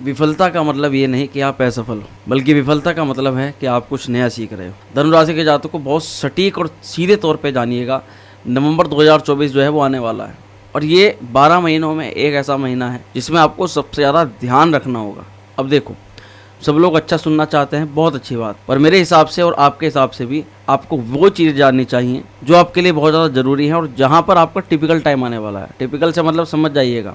विफलता का मतलब ये नहीं कि आप असफल हो, बल्कि विफलता का मतलब है कि आप कुछ नया सीख रहे हो। धनु राशि के जातकों को बहुत सटीक और सीधे तौर पे जानिएगा, नवंबर 2024 जो है वो आने वाला है और ये 12 महीनों में एक ऐसा महीना है जिसमें आपको सबसे ज़्यादा ध्यान रखना होगा। अब देखो, सब लोग अच्छा सुनना चाहते हैं, बहुत अच्छी बात, पर मेरे हिसाब से और आपके हिसाब से भी आपको वो चीज़ जाननी चाहिए जो आपके लिए बहुत ज़्यादा ज़रूरी है और जहाँ पर आपका टिपिकल टाइम आने वाला है। टिपिकल से मतलब समझ जाइएगा,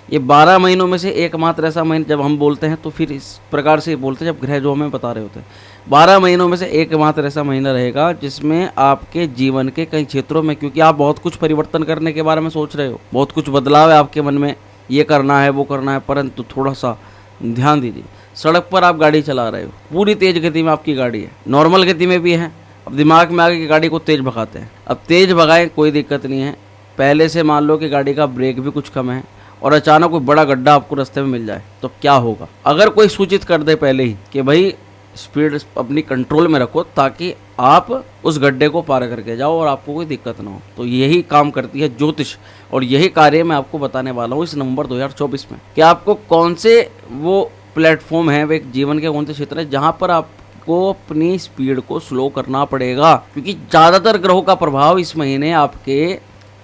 ये 12 महीनों में से एकमात्र ऐसा महीना, जब हम बोलते हैं तो फिर इस प्रकार से बोलते हैं जब ग्रह जो हमें बता रहे होते हैं, 12 महीनों में से एकमात्र ऐसा महीना रहेगा जिसमें आपके जीवन के कई क्षेत्रों में, क्योंकि आप बहुत कुछ परिवर्तन करने के बारे में सोच रहे हो, बहुत कुछ बदलाव है आपके मन में, ये करना है वो करना है, परंतु थोड़ा सा ध्यान दीजिए। सड़क पर आप गाड़ी चला रहे हो, पूरी तेज गति में आपकी गाड़ी है, नॉर्मल गति में भी है, अब दिमाग में आगे की गाड़ी को तेज भगाते हैं। अब तेज भगाएं कोई दिक्कत नहीं है, पहले से मान लो कि गाड़ी का ब्रेक भी कुछ कम है और अचानक कोई बड़ा गड्ढा आपको रास्ते में मिल जाए तो क्या होगा। अगर कोई सूचित कर दे पहले ही कि भाई स्पीड अपनी कंट्रोल में रखो ताकि आप उस गड्ढे को पार करके जाओ और आपको कोई दिक्कत ना हो, तो यही काम करती है ज्योतिष और यही कार्य मैं आपको बताने वाला हूँ इस नवंबर 2024 में कि आपको कौन से वो प्लेटफॉर्म है, वे जीवन के कौन से क्षेत्र है जहाँ पर आपको अपनी स्पीड को स्लो करना पड़ेगा, क्योंकि ज़्यादातर ग्रहों का प्रभाव इस महीने आपके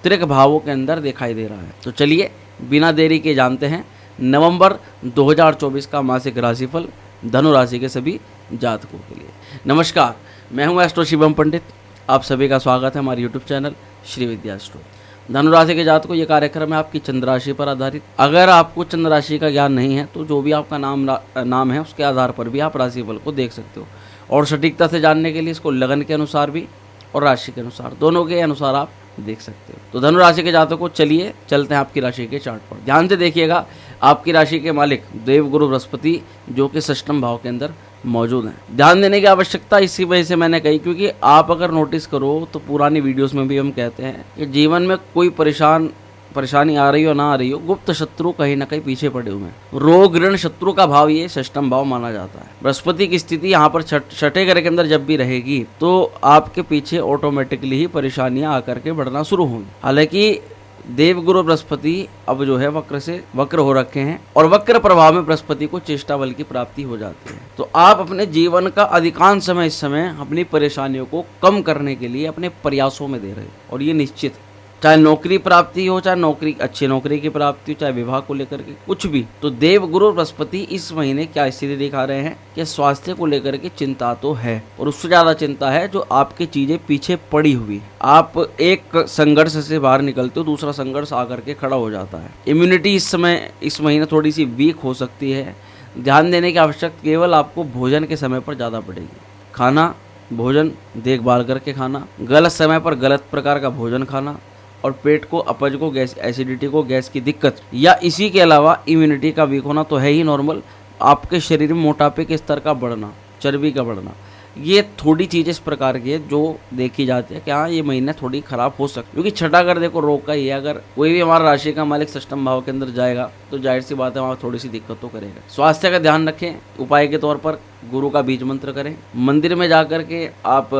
त्रिक भावों के अंदर दिखाई दे रहा है। तो चलिए बिना देरी के जानते हैं नवंबर 2024 का मासिक राशिफल धनु राशि के सभी जातकों के लिए। नमस्कार, मैं हूं एस्ट्रो शिवम पंडित, आप सभी का स्वागत है हमारे यूट्यूब चैनल श्री विद्या एस्ट्रो। धनु राशि के जातकों, ये कार्यक्रम है आपकी चंद्र राशि पर आधारित। अगर आपको चंद्र राशि का ज्ञान नहीं है तो जो भी आपका नाम है उसके आधार पर भी आप राशिफल को देख सकते हो और सटीकता से जानने के लिए इसको लगन के अनुसार भी और राशि के अनुसार, दोनों के अनुसार आप देख सकते हो। तो धनु राशि के जातकों को चलिए चलते हैं आपकी राशि के चार्ट पर। ध्यान से देखिएगा, आपकी राशि के मालिक देवगुरु बृहस्पति जो कि षष्ठम भाव के अंदर मौजूद हैं। ध्यान देने की आवश्यकता इसी वजह से मैंने कही, क्योंकि आप अगर नोटिस करो तो पुरानी वीडियोस में भी हम कहते हैं कि जीवन में कोई परेशानी आ रही हो ना आ रही हो, गुप्त शत्रु कहीं ना कहीं पीछे पड़े हुए हैं। रोग ऋण शत्रु का भाव ये षष्ठम भाव माना जाता है। बृहस्पति की स्थिति यहाँ पर छठे घर के अंदर जब भी रहेगी तो आपके पीछे ऑटोमेटिकली ही परेशानियां आकर के बढ़ना शुरू होंगी। हालांकि देवगुरु बृहस्पति अब जो है वक्र हो रखे हैं और वक्र प्रभाव में बृहस्पति को चेष्टा बल की प्राप्ति हो जाती है। तो आप अपने जीवन का अधिकांश समय इस समय अपनी परेशानियों को कम करने के लिए अपने प्रयासों में दे रहे हो और ये निश्चित, चाहे नौकरी प्राप्ति हो, चाहे अच्छी नौकरी की प्राप्ति हो, चाहे विवाह को लेकर के कुछ भी, तो देवगुरु बृहस्पति इस महीने क्या स्थिति दिखा रहे हैं कि स्वास्थ्य को लेकर के चिंता तो है और उससे ज्यादा चिंता है जो आपकी चीजें पीछे पड़ी हुई। आप एक संघर्ष से बाहर निकलते हो, दूसरा संघर्ष आकर के खड़ा हो जाता है। इम्यूनिटी इस महीने थोड़ी सी वीक हो सकती है। ध्यान देने की आवश्यकता केवल आपको भोजन के समय पर ज्यादा पड़ेगी। खाना भोजन देखभाल करके खाना, गलत समय पर गलत प्रकार का भोजन खाना और पेट को अपच को गैस, एसिडिटी को, गैस की दिक्कत या इसी के अलावा इम्यूनिटी का वीक होना तो है ही नॉर्मल। आपके शरीर में मोटापे के स्तर का बढ़ना, चर्बी का बढ़ना, ये थोड़ी चीज़ इस प्रकार की है जो देखी जाती है कि हाँ ये महीना थोड़ी खराब हो सकती है, क्योंकि छठा घर देखो रोग का ही है। अगर कोई भी हमारा राशि का मालिक षष्ठम भाव के अंदर जाएगा तो जाहिर सी बात है वहाँ थोड़ी सी दिक्कत तो करेगा। स्वास्थ्य का ध्यान रखें, उपाय के तौर पर गुरु का बीज मंत्र करें, मंदिर में जाकर के आप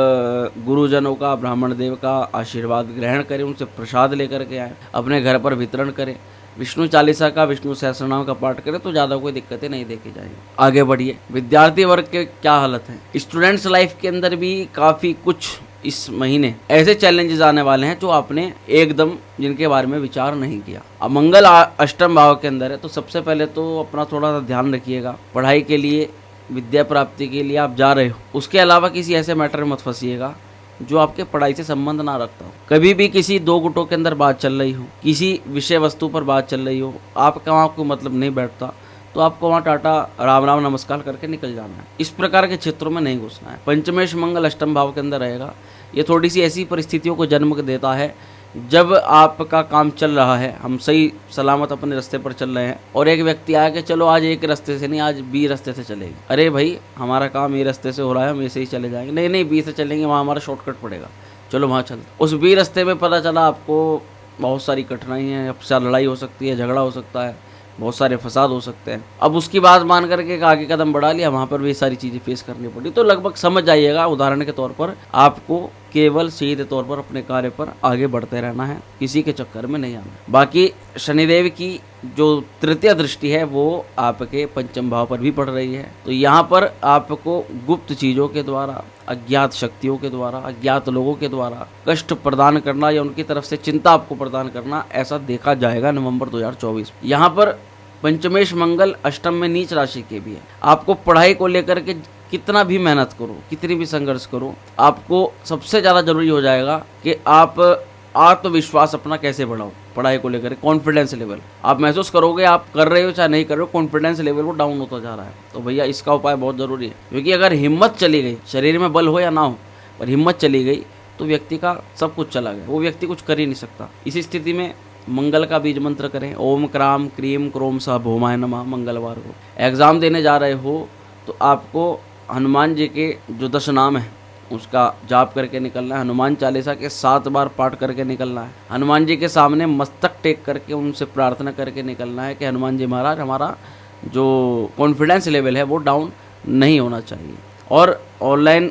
गुरुजनों का, ब्राह्मण देव का आशीर्वाद ग्रहण करें, उनसे प्रसाद लेकर के आए, अपने घर पर वितरण करें, विष्णु चालीसा का, विष्णु सहस्रनाम का पाठ करें तो ज़्यादा कोई दिक्कतें नहीं देखी जाएगी। आगे बढ़िए, विद्यार्थी वर्ग के क्या हालत है। स्टूडेंट्स लाइफ के अंदर भी काफ़ी कुछ इस महीने ऐसे चैलेंजेस आने वाले हैं जो आपने एकदम जिनके बारे में विचार नहीं किया। अब मंगल अष्टम भाव के अंदर है तो सबसे पहले तो अपना थोड़ा सा ध्यान रखिएगा। पढ़ाई के लिए, विद्या प्राप्ति के लिए आप जा रहे हो, उसके अलावा किसी ऐसे मैटर में मत फंसिएगा जो आपके पढ़ाई से संबंध ना रखता हो। कभी भी किसी दो गुटों के अंदर बात चल रही हो, किसी विषय वस्तु पर बात चल रही हो, आपका वहाँ कोई मतलब नहीं बैठता तो आपको वहाँ टाटा राम राम नमस्कार करके निकल जाना है। इस प्रकार के क्षेत्रों में नहीं घुसना है। पंचमेश मंगल अष्टम भाव के अंदर रहेगा, ये थोड़ी सी ऐसी परिस्थितियों को जन्म देता है जब आपका काम चल रहा है, हम सही सलामत अपने रास्ते पर चल रहे हैं और एक व्यक्ति आया कि चलो आज एक रास्ते से नहीं, आज बी रास्ते से चलेंगे। अरे भाई हमारा काम ये रास्ते से हो रहा है, हम ऐसे ही चले जाएंगे। नहीं नहीं, बी से चलेंगे, वहाँ हमारा शॉर्टकट पड़ेगा, चलो वहाँ चलते। उस बी रास्ते में पता चला आपको बहुत सारी कठिनाई है, आपसे लड़ाई हो सकती है, झगड़ा हो सकता है, बहुत सारे फसाद हो सकते हैं। अब उसकी बात मान करके आगे कदम बढ़ा लिया, वहाँ पर भी सारी चीज़ें फेस करनी पड़ी। तो लगभग समझ जाइएगा उदाहरण के तौर पर आपको केवल सीधे तौर पर अपने कार्य पर आगे बढ़ते रहना है, किसी के चक्कर में नहीं आना। बाकी शनिदेव की जो तृतीय दृष्टि है वो आपके पंचम भाव पर भी पड़ रही है, तो यहाँ पर आपको गुप्त चीजों के द्वारा, अज्ञात शक्तियों के द्वारा, अज्ञात लोगों के द्वारा कष्ट प्रदान करना या उनकी तरफ से चिंता आपको प्रदान करना, ऐसा देखा जाएगा नवंबर 2024। यहाँ पर पंचमेश मंगल अष्टम में नीच राशि के भी है। आपको पढ़ाई को लेकर के कितना भी मेहनत करो, कितनी भी संघर्ष करो, आपको सबसे ज़्यादा जरूरी हो जाएगा कि आप आत्मविश्वास अपना कैसे बढ़ाओ। पढ़ाई को लेकर कॉन्फिडेंस लेवल आप महसूस करोगे, आप कर रहे हो चाहे नहीं कर रहे हो, कॉन्फिडेंस लेवल वो डाउन होता जा रहा है। तो भैया इसका उपाय बहुत ज़रूरी है, क्योंकि अगर हिम्मत चली गई, शरीर में बल हो या ना हो, पर हिम्मत चली गई तो व्यक्ति का सब कुछ चला गया, वो व्यक्ति कुछ कर ही नहीं सकता। इसी स्थिति में मंगल का बीज मंत्र करें, ओम क्राम क्रीम क्रोम सा भौमाय नमः। मंगलवार को एग्ज़ाम देने जा रहे हो तो आपको हनुमान जी के जो 10 नाम है उसका जाप करके निकलना है, हनुमान चालीसा के 7 बार पाठ करके निकलना है, हनुमान जी के सामने मस्तक टेक करके उनसे प्रार्थना करके निकलना है कि हनुमान जी महाराज हमारा जो कॉन्फिडेंस लेवल है वो डाउन नहीं होना चाहिए। और ऑनलाइन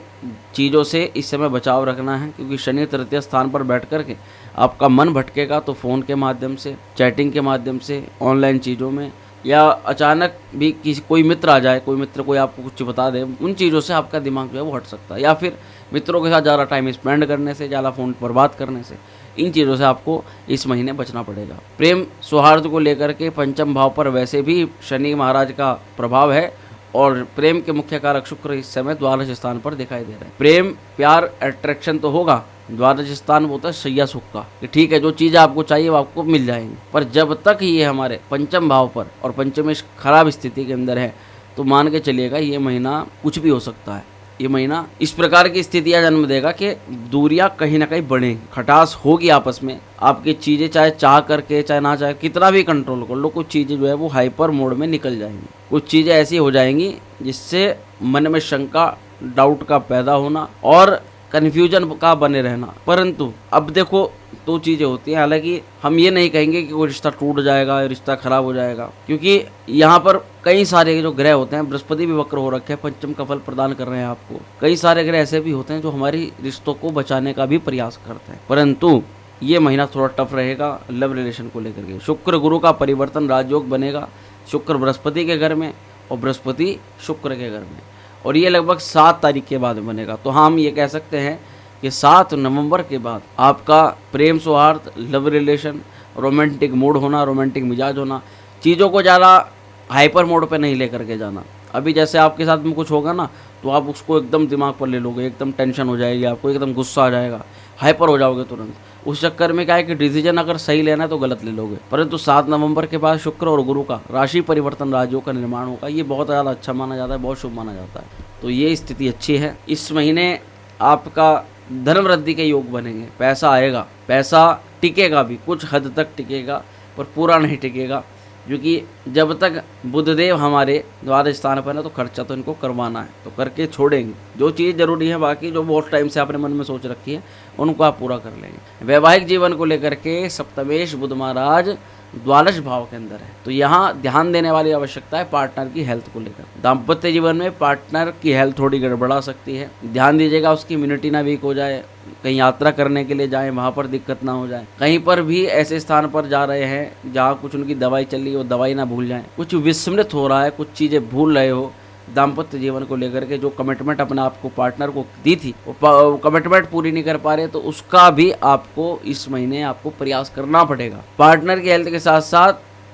चीज़ों से इस समय बचाव रखना है, क्योंकि शनि तृतीय स्थान पर बैठ करके आपका मन भटकेगा, तो फ़ोन के माध्यम से, चैटिंग के माध्यम से, ऑनलाइन चीज़ों में, या अचानक भी किसी कोई मित्र आ जाए, कोई मित्र कोई आपको कुछ बता दे, उन चीज़ों से आपका दिमाग जो है वो हट सकता है। या फिर मित्रों के साथ ज़्यादा टाइम स्पेंड करने से, ज़्यादा फ़ोन पर बात करने से, इन चीज़ों से आपको इस महीने बचना पड़ेगा। प्रेम सौहार्द को लेकर के पंचम भाव पर वैसे भी शनि महाराज का प्रभाव है, और प्रेम के मुख्य कारक शुक्र इस समय द्वादश स्थान पर दिखाई दे रहे हैं। प्रेम प्यार अट्रैक्शन तो होगा, द्वादश स्थान होता है शैया सुख का, कि ठीक है जो चीज़ आपको चाहिए वो आपको मिल जाएंगी, पर जब तक ये हमारे पंचम भाव पर और पंचमेश खराब स्थिति के अंदर है तो मान के चलिएगा ये महीना कुछ भी हो सकता है। ये महीना इस प्रकार की स्थितियां जन्म देगा कि दूरियां कहीं ना कहीं बढ़ेंगी, खटास होगी आपस में, आपकी चीज़ें चाहे चाह करके चाहे ना चाहे कितना भी कंट्रोल कर लो, कुछ चीज़ें जो है वो हाइपर मोड में निकल जाएंगी। कुछ चीज़ें ऐसी हो जाएंगी जिससे मन में शंका, डाउट का पैदा होना और कन्फ्यूजन का बने रहना। परंतु अब देखो दो चीज़ें होती हैं, हालांकि हम ये नहीं कहेंगे कि कोई रिश्ता टूट जाएगा, रिश्ता खराब हो जाएगा, क्योंकि यहाँ पर कई सारे जो ग्रह होते हैं, बृहस्पति भी वक्र हो रखे हैं, पंचम का फल प्रदान कर रहे हैं आपको। कई सारे ग्रह ऐसे भी होते हैं जो हमारी रिश्तों को बचाने का भी प्रयास करते हैं, परंतु ये महीना थोड़ा टफ रहेगा लव रिलेशन को लेकर के। शुक्र गुरु का परिवर्तन राजयोग बनेगा, शुक्र बृहस्पति के घर में और बृहस्पति शुक्र के घर में, और ये लगभग 7 तारीख के बाद बनेगा। तो हम ये कह सकते हैं कि 7 नवंबर के बाद आपका प्रेम सौहार्द, लव रिलेशन, रोमांटिक मूड होना, रोमांटिक मिजाज होना, चीज़ों को ज़्यादा हाइपर मोड पे नहीं लेकर के जाना। अभी जैसे आपके साथ में कुछ होगा ना तो आप उसको एकदम दिमाग पर ले लोगे, एकदम टेंशन हो जाएगी, आपको एकदम गुस्सा आ जाएगा, हाइपर हो जाओगे तुरंत। उस चक्कर में क्या है कि डिसीजन अगर सही लेना है तो गलत ले लोगे। परंतु 7 नवंबर के बाद शुक्र और गुरु का राशि परिवर्तन, राजयोग का निर्माण होगा, ये बहुत ज़्यादा अच्छा माना जाता है, बहुत शुभ माना जाता है। तो ये स्थिति अच्छी है। इस महीने आपका धन वृद्धि के योग बनेंगे, पैसा आएगा, पैसा टिकेगा भी, कुछ हद तक टिकेगा पर पूरा नहीं टिकेगा, क्योंकि जब तक बुधदेव हमारे द्वादश स्थान पर है तो खर्चा तो इनको करवाना है, तो करके छोड़ेंगे। जो चीज़ जरूरी है, बाकी जो बहुत टाइम से आपने मन में सोच रखी है उनको आप पूरा कर लेंगे। वैवाहिक जीवन को लेकर के सप्तमेश बुध महाराज द्वादश भाव के अंदर है, तो यहाँ ध्यान देने वाली आवश्यकता है पार्टनर की हेल्थ को लेकर। दाम्पत्य जीवन में पार्टनर की हेल्थ थोड़ी गड़बड़ा सकती है, ध्यान दीजिएगा उसकी इम्यूनिटी ना वीक हो जाए, कहीं यात्रा करने के लिए जाएं वहाँ पर दिक्कत ना हो जाए, कहीं पर भी ऐसे स्थान पर जा रहे हैं जहाँ कुछ उनकी दवाई चल रही है वो दवाई ना भूल जाएं, कुछ विस्मृत हो रहा है, कुछ चीज़ें भूल रहे हो दाम्पत्य जीवन को लेकर के, जो कमिटमेंट अपने आप को पार्टनर को दी थी वो कमिटमेंट पूरी नहीं कर पा रहे, तो उसका भी आपको इस महीने आपको प्रयास करना पड़ेगा। पार्टनर की हेल्थ के साथ साथ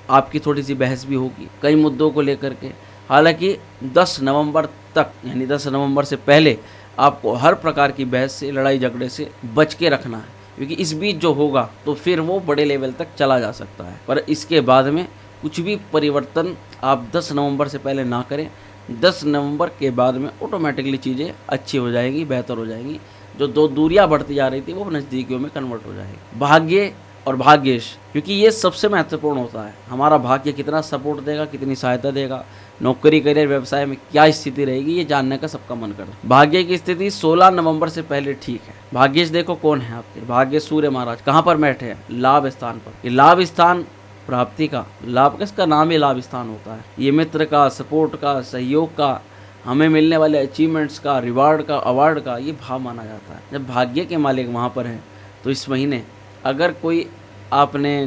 आपकी थोड़ी सी बहस भी होगी कई मुद्दों को लेकर के। हालांकि 10 नवंबर तक, यानी 10 नवंबर से पहले आपको हर प्रकार की बहस से, लड़ाई झगड़े से बच के रखना है, क्योंकि इस बीच जो होगा तो फिर वो बड़े लेवल तक चला जा सकता है। पर इसके बाद में कुछ भी परिवर्तन आप 10 नवंबर से पहले ना करें। 10 नवंबर के बाद में ऑटोमेटिकली चीज़ें अच्छी हो जाएंगी, बेहतर हो जाएंगी। जो दो दूरियां बढ़ती जा रही थी वो नज़दीकियों में कन्वर्ट हो जाएगी। भाग्य और भाग्येश, क्योंकि ये सबसे महत्वपूर्ण होता है, हमारा भाग्य कितना सपोर्ट देगा, कितनी सहायता देगा, नौकरी, करियर, व्यवसाय में क्या स्थिति रहेगी, ये जानने का सबका मन करता है। भाग्य की स्थिति 16 नवंबर से पहले ठीक है। भाग्येश देखो कौन है आपके, भाग्य सूर्य महाराज कहाँ पर बैठे हैं, लाभ स्थान पर। ये लाभ स्थान प्राप्ति का, लाभ किसका नाम ही लाभ स्थान होता है। ये मित्र का, सपोर्ट का, सहयोग का, हमें मिलने वाले अचीवमेंट्स का, रिवार्ड का, अवार्ड का ये भाव माना जाता है। जब भाग्य के मालिक वहाँ पर हैं तो इस महीने अगर कोई आपने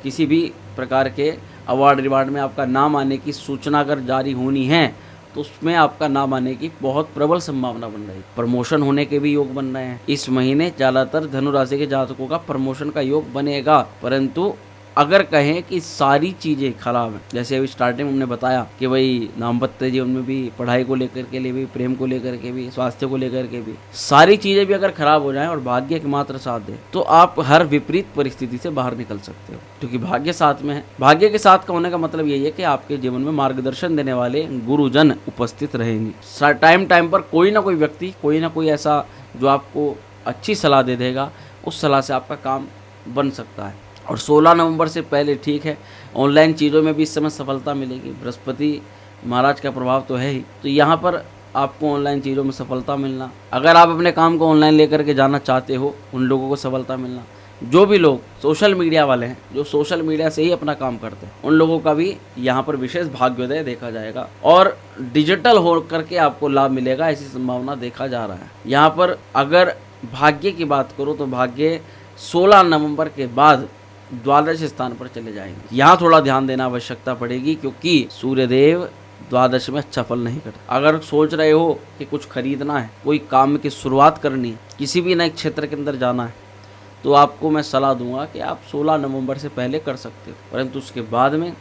किसी भी प्रकार के अवार्ड रिवार्ड में आपका नाम आने की सूचना अगर जारी होनी है तो उसमें आपका नाम आने की बहुत प्रबल संभावना बन रही है। प्रमोशन होने के भी योग बन रहे हैं इस महीने। ज़्यादातर धनु राशि के जातकों का प्रमोशन का योग बनेगा, परंतु अगर कहें कि सारी चीज़ें खराब हैं, जैसे अभी स्टार्टिंग में हमने बताया कि भाई दाम्पत्य जीवन में भी, पढ़ाई को लेकर के लिए भी, प्रेम को लेकर के भी, स्वास्थ्य को लेकर के भी, सारी चीज़ें भी अगर खराब हो जाएं और भाग्य एकमात्र साथ दे तो आप हर विपरीत परिस्थिति से बाहर निकल सकते हो, क्योंकि भाग्य साथ में है। भाग्य के साथ का होने का मतलब यही है कि आपके जीवन में मार्गदर्शन देने वाले गुरुजन उपस्थित रहेंगे। टाइम टाइम पर कोई ना कोई व्यक्ति, कोई ना कोई ऐसा जो आपको अच्छी सलाह दे देगा, उस सलाह से आपका काम बन सकता है। और 16 नवंबर से पहले ठीक है, ऑनलाइन चीज़ों में भी इस समय सफलता मिलेगी। बृहस्पति महाराज का प्रभाव तो है ही, तो यहाँ पर आपको ऑनलाइन चीज़ों में सफलता मिलना, अगर आप अपने काम को ऑनलाइन लेकर के जाना चाहते हो, उन लोगों को सफलता मिलना। जो भी लोग सोशल मीडिया वाले हैं, जो सोशल मीडिया से ही अपना काम करते हैं, उन लोगों का भी यहाँ पर विशेष भाग्योदय देखा जाएगा और डिजिटल हो करके आपको लाभ मिलेगा, ऐसी संभावना देखा जा रहा है। यहाँ पर अगर भाग्य की बात करो तो भाग्य 16 नवंबर के बाद द्वादश स्थान पर चले जाएंगे। यहाँ थोड़ा ध्यान देना आवश्यकता पड़ेगी, क्योंकि सूर्यदेव द्वादश में अच्छा फल नहीं करते। अगर सोच रहे हो कि कुछ खरीदना है, कोई काम की शुरुआत करनी है, किसी भी नए क्षेत्र के अंदर जाना है, तो आपको मैं सलाह दूंगा कि आप 16 नवंबर से पहले कर सकते हो, परंतु उसके बाद में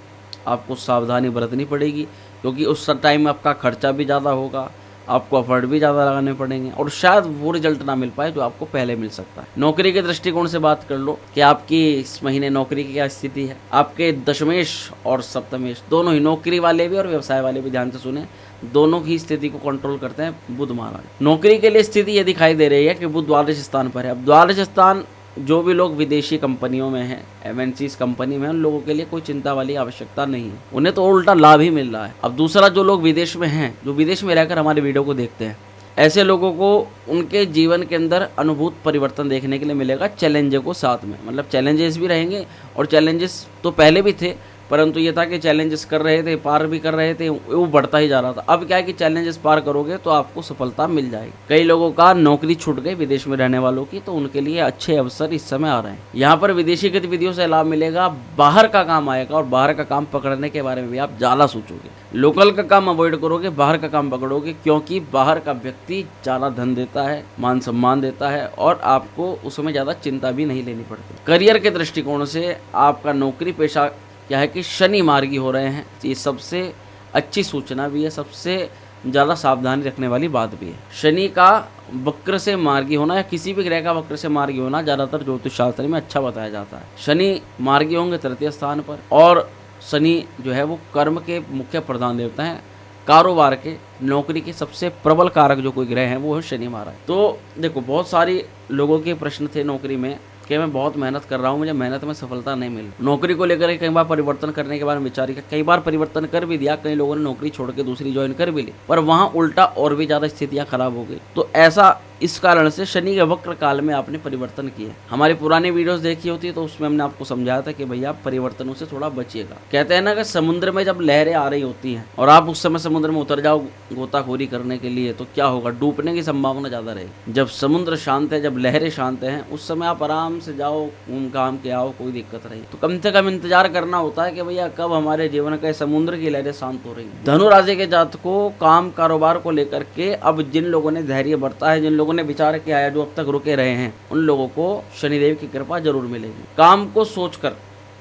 आपको सावधानी बरतनी पड़ेगी, क्योंकि उस टाइम में आपका खर्चा भी ज़्यादा होगा, आपको एफर्ट भी ज़्यादा लगाने पड़ेंगे और शायद वो रिजल्ट ना मिल पाए जो आपको पहले मिल सकता है। नौकरी के दृष्टिकोण से बात कर लो कि आपकी इस महीने नौकरी की क्या स्थिति है। आपके दशमेश और सप्तमेश दोनों ही, नौकरी वाले भी और व्यवसाय वाले भी, ध्यान से सुने, दोनों की स्थिति को कंट्रोल करते हैं बुध महाराज। नौकरी के लिए स्थिति ये दिखाई दे रही है कि बुध द्वादश स्थान पर है। अब द्वादश स्थान, जो भी लोग विदेशी कंपनियों में हैं, एमएनसीज कंपनी में, उन लोगों के लिए कोई चिंता वाली आवश्यकता नहीं है, उन्हें तो उल्टा लाभ ही मिल रहा है। अब दूसरा, जो लोग विदेश में हैं, जो विदेश में रहकर हमारे वीडियो को देखते हैं, ऐसे लोगों को उनके जीवन के अंदर अनुभूत परिवर्तन देखने के लिए मिलेगा चैलेंजेस को साथ में। मतलब चैलेंजेस भी रहेंगे, और चैलेंजेस तो पहले भी थे, परंतु ये था कि चैलेंजेस कर रहे थे, पार भी कर रहे थे, वो बढ़ता ही जा रहा था। अब क्या है कि चैलेंजेस पार करोगे तो आपको सफलता मिल जाएगी। कई लोगों का नौकरी छूट गई विदेश में रहने वालों की, तो उनके लिए अच्छे अवसर इस समय आ रहे हैं। यहाँ पर विदेशी गतिविधियों से लाभ मिलेगा, बाहर का काम आएगा, और बाहर का काम पकड़ने के बारे में भी आप ज़्यादा सोचोगे। लोकल का काम अवॉइड करोगे, बाहर का काम पकड़ोगे, क्योंकि बाहर का व्यक्ति ज़्यादा धन देता है, मान सम्मान देता है, और आपको उसमें ज़्यादा चिंता भी नहीं लेनी पड़ती। करियर के दृष्टिकोण से आपका नौकरी पेशा क्या है कि शनि मार्गी हो रहे हैं, ये सबसे अच्छी सूचना भी है, सबसे ज़्यादा सावधानी रखने वाली बात भी है। शनि का वक्र से मार्गी होना या किसी भी ग्रह का वक्र से मार्गी होना ज़्यादातर ज्योतिष शास्त्र में अच्छा बताया जाता है। शनि मार्गी होंगे तृतीय स्थान पर, और शनि जो है वो कर्म के मुख्य प्रधान देवता हैं, कारोबार के, नौकरी के सबसे प्रबल कारक जो कोई ग्रह है वो है शनि महाराज। तो देखो, बहुत सारी लोगों के प्रश्न थे नौकरी में कि मैं बहुत मेहनत कर रहा हूँ, मुझे मेहनत में सफलता नहीं मिली। नौकरी को लेकर कई बार परिवर्तन करने के बारे में विचार किया, कई बार परिवर्तन कर भी दिया, कई लोगों ने नौकरी छोड़ के दूसरी ज्वाइन कर भी ली, पर वहाँ उल्टा और भी ज़्यादा स्थितियाँ खराब हो गई। तो ऐसा इस कारण से शनि के वक्र काल में आपने परिवर्तन किए। हमारी पुरानी वीडियोस देखी होती तो उसमें हमने आपको समझाया था कि भैया परिवर्तनों से थोड़ा बचिएगा। कहते हैं ना कि समुद्र में जब लहरें आ रही होती हैं और आप उस समय समुद्र में उतर जाओ गोताखोरी करने के लिए, तो क्या होगा, डूबने की संभावना ज़्यादा रहेगी। जब समुद्र शांत है, जब लहरें शांत हैं, उस समय आप आराम से जाओ, घूम घाम के आओ, कोई दिक्कत नहीं। तो कम से कम इंतजार करना होता है कि भैया कब हमारे जीवन के समुद्र की लहरें शांत हो रही हैं। धनु राशि के जातकों, काम कारोबार को लेकर के अब जिन लोगों ने धैर्य बरता है, जिन लोगों ने विचार किया है, जो अब तक रुके रहे हैं, उन लोगों को शनिदेव की कृपा जरूर मिलेगी। काम को सोचकर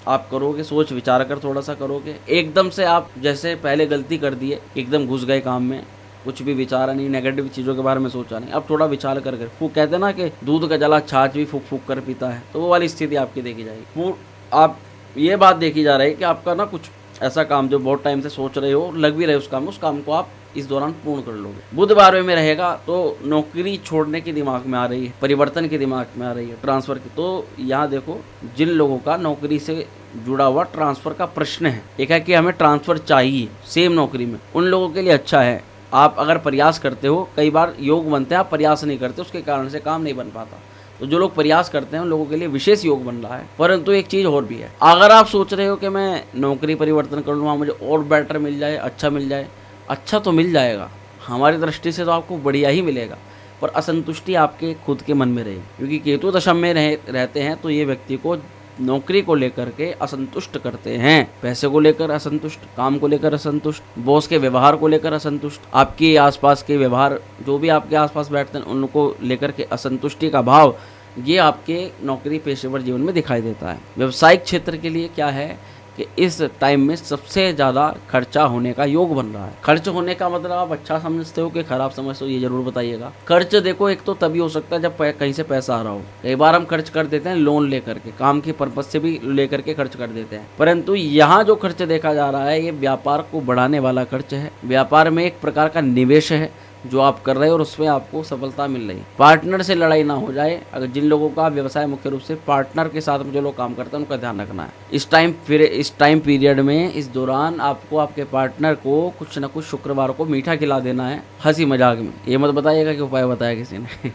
आप करोगे, सोच विचार कर थोड़ा सा करोगे। एकदम से आप जैसे पहले गलती कर दिए, एकदम घुस गए काम में, कुछ भी विचारा नहीं, नेगेटिव चीज़ों के बारे में सोचा नहीं, अब थोड़ा विचार कर वो कहते हैं ना कि दूध का जला छाछ भी फूक फूक कर पीता है, तो वो वाली स्थिति आपकी देखी जाएगी। आप ये बात देखी जा रही है कि आपका ना कुछ ऐसा काम जो बहुत टाइम से सोच रहे हो, लग भी रहे उस काम को आप इस दौरान पूर्ण कर लोगे। बुध 12वें में रहेगा, तो नौकरी छोड़ने की दिमाग में आ रही है, परिवर्तन की दिमाग में आ रही है, ट्रांसफर की। तो यहाँ देखो, जिन लोगों का नौकरी से जुड़ा हुआ ट्रांसफर का प्रश्न है, एक है कि हमें ट्रांसफर चाहिए सेम नौकरी में, उन लोगों के लिए अच्छा है। आप अगर प्रयास करते हो, कई बार योग बनते हैं, आप प्रयास नहीं करते, उसके कारण से काम नहीं बन पाता। तो जो लोग प्रयास करते हैं उन लोगों के लिए विशेष योग बन रहा है। परंतु एक चीज़ और भी है, अगर आप सोच रहे हो कि मैं नौकरी परिवर्तन कर लूँ, मुझे और बेटर मिल जाए, अच्छा मिल जाए, अच्छा तो मिल जाएगा, हमारी दृष्टि से तो आपको बढ़िया ही मिलेगा, पर असंतुष्टि आपके खुद के मन में रहेगी, क्योंकि केतु दशम में रहते हैं तो ये व्यक्ति को नौकरी को लेकर के असंतुष्ट करते हैं, पैसे को लेकर असंतुष्ट, काम को लेकर असंतुष्ट, बॉस के व्यवहार को लेकर असंतुष्ट, आपके आसपास के व्यवहार जो भी आपके आसपास बैठते हैं उनको लेकर के असंतुष्टि का भाव ये आपके नौकरी पेशेवर जीवन में दिखाई देता है। व्यवसायिक क्षेत्र के लिए क्या है कि इस टाइम में सबसे ज़्यादा खर्चा होने का योग बन रहा है। खर्च होने का मतलब आप अच्छा समझते हो कि खराब समझते हो, ये जरूर बताइएगा। खर्च देखो एक तो तभी हो सकता है जब कहीं से पैसा आ रहा हो। कई बार हम खर्च कर देते हैं लोन लेकर के, काम की पर्पज से भी लेकर के खर्च कर देते हैं, परंतु यहाँ जो खर्च देखा जा रहा है ये व्यापार को बढ़ाने वाला खर्च है। व्यापार में एक प्रकार का निवेश है जो आप कर रहे हो और उसमें आपको सफलता मिल रही है। पार्टनर से लड़ाई ना हो जाए। अगर जिन लोगों का व्यवसाय मुख्य रूप से पार्टनर के साथ में जो लोग काम करते हैं उनका ध्यान रखना है। इस टाइम पीरियड में, इस दौरान आपको आपके पार्टनर को कुछ ना कुछ शुक्रवार को मीठा खिला देना है, हंसी मजाक में। ये मत बताइएगा कि उपाय बताया किसी ने।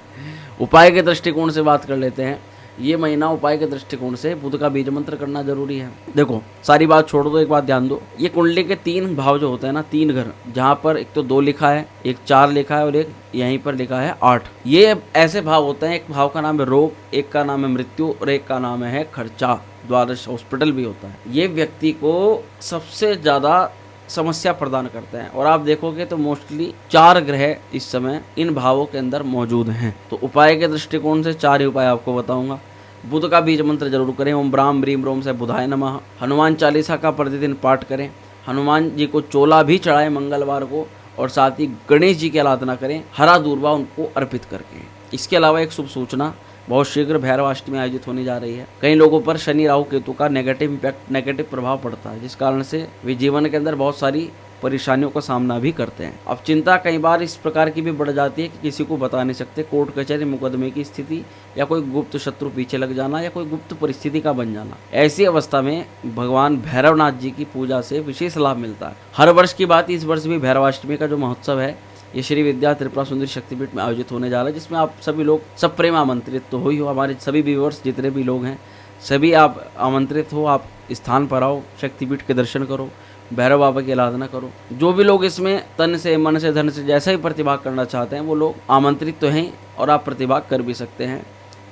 उपाय के दृष्टिकोण से बात कर लेते हैं। ये महीना उपाय के दृष्टिकोण से बुध का बीज मंत्र करना जरूरी है। देखो सारी बात छोड़ दो, एक बात ध्यान दो। ये कुंडली के 3 भाव जो होते हैं ना, 3 घर, जहाँ पर एक तो 2 लिखा है, एक 4 लिखा है और एक यहीं पर लिखा है 8। ये ऐसे भाव होते हैं, एक भाव का नाम है रोग, एक का नाम है मृत्यु और एक का नाम है खर्चा, द्वादश हॉस्पिटल भी होता है। ये व्यक्ति को सबसे ज्यादा समस्या प्रदान करते हैं और आप देखोगे तो मोस्टली 4 ग्रह इस समय इन भावों के अंदर मौजूद हैं। तो उपाय के दृष्टिकोण से 4 ही उपाय आपको बताऊंगा। बुध का बीज मंत्र जरूर करें, ओम ब्राह्म ब्रीम रोम से बुधाय नमः। हनुमान चालीसा का प्रतिदिन पाठ करें, हनुमान जी को चोला भी चढ़ाएं मंगलवार को, और साथ ही गणेश जी की आराधना करें हरा दूर्वा उनको अर्पित करके। इसके अलावा एक शुभ सूचना, बहुत शीघ्र भैरवाष्टमी आयोजित होने जा रही है। कई लोगों पर शनि राहु केतु का नेगेटिव इम्पैक्ट, नेगेटिव प्रभाव पड़ता है, जिस कारण से वे जीवन के अंदर बहुत सारी परेशानियों का सामना भी करते हैं। अब चिंता कई बार इस प्रकार की भी बढ़ जाती है कि किसी को बता नहीं सकते, कोर्ट कचहरी मुकदमे की स्थिति या कोई गुप्त शत्रु पीछे लग जाना या कोई गुप्त परिस्थिति का बन जाना। ऐसी अवस्था में भगवान भैरवनाथ जी की पूजा से विशेष लाभ मिलता है। हर वर्ष की बात, इस वर्ष भी भैरवाष्टमी का जो महोत्सव है ये श्री विद्या त्रिपुरा सुंदरी शक्तिपीठ में आयोजित होने जा रहा है, जिसमें आप सभी लोग सब प्रेम आमंत्रित तो हो। हमारे सभी व्यूअर्स जितने भी लोग हैं सभी आप आमंत्रित हो, आप स्थान पर आओ, शक्तिपीठ के दर्शन करो, भैरव बाबा की आराधना करो। जो भी लोग इसमें तन से, मन से, धन से जैसा ही प्रतिभाग करना चाहते हैं वो लोग आमंत्रित तो हैं और आप प्रतिभाग कर भी सकते हैं।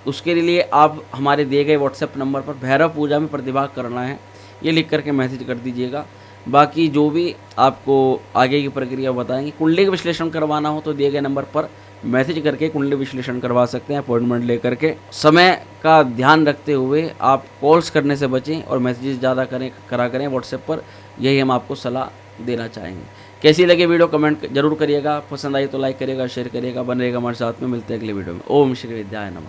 उसके लिए आप हमारे दिए गए व्हाट्सएप नंबर पर भैरव पूजा में प्रतिभाग करना है ये लिख करके मैसेज कर दीजिएगा। बाकी जो भी आपको आगे की प्रक्रिया बताएंगे, कुंडली का विश्लेषण करवाना हो तो दिए गए नंबर पर मैसेज करके कुंडली विश्लेषण करवा सकते हैं अपॉइंटमेंट लेकर के। समय का ध्यान रखते हुए आप कॉल्स करने से बचें और मैसेजेस ज़्यादा करा करें व्हाट्सएप पर, यही हम आपको सलाह देना चाहेंगे। कैसी लगे वीडियो कमेंट जरूर करिएगा, पसंद आई तो लाइक करिएगा, शेयर करिएगा, बन रहेगा हमारे साथ में। मिलते हैं अगले वीडियो में। ओम श्री विद्याय नमः।